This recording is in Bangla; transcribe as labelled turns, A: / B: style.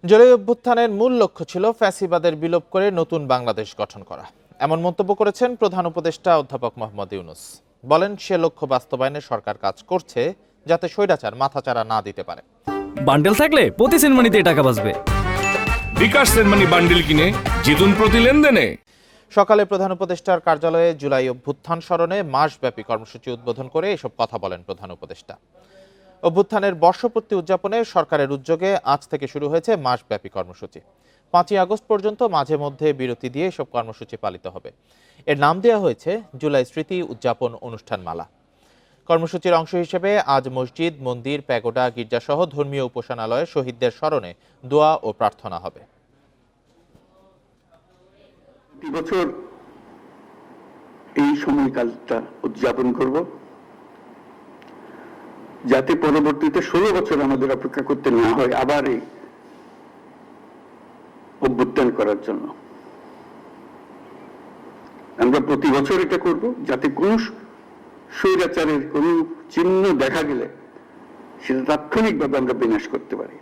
A: জুলাই অভ্যুত্থানের মূল লক্ষ্য ছিল ফ্যাসিবাদের বিলোপ করে নতুন বাংলাদেশ গঠন করা। এমন মন্তব্য করেছেন প্রধান উপদেষ্টা অধ্যাপক মোহাম্মদ ইউনূস। বলেন, সে লক্ষ্য বাস্তবায়নে সরকার কাজ করছে যাতে স্বৈরাচার মাথাচাড়া না দিতে পারে।
B: বান্ডেল থাকলে প্রতি সেনমানিতে টাকা বাঁচবে।
C: বিকাশ সেনমানি বান্ডেল কিনে জিতুন প্রতি লেনদেনে।
A: সকালে প্রধান উপদেষ্টার কার্যালয়ে জুলাই অভ্যুত্থান স্মরণে মাসব্যাপী কর্মসূচি উদ্বোধন করে এসব কথা বলেন প্রধান উপদেষ্টা। অভ্যুত্থানের বর্ষপূর্তি উদযাপনে সরকারের উদ্যোগে আজ থেকে শুরু হয়েছে মাসব্যাপী কর্মসূচি। 5ই আগস্ট পর্যন্ত মাঝে মধ্যে বিরতি দিয়ে এসব কর্মসূচি পালিত হবে। এর নাম দেওয়া হয়েছে জুলাই স্মৃতি উদযাপন অনুষ্ঠানমালা। কর্মসূচির অংশ হিসেবে আজ মসজিদ, মন্দির, প্যাগোডা, গির্জাসহ ধর্মীয় উপাসনালয়ে শহীদদের স্মরণে দোয়া ও প্রার্থনা হবে।
D: প্রতি বছর এই সময়কালটা উদযাপন করব, যাতে পরবর্তীতে 16 বছর আমাদের অপেক্ষা করতে না হয় আবার এই অভ্যুত্থান করার জন্য। আমরা প্রতি বছর এটা করব, যাতে কোন স্বৈরাচারের কোন চিহ্ন দেখা গেলে সেটা তাৎক্ষণিকভাবে আমরা বিনাশ করতে পারি।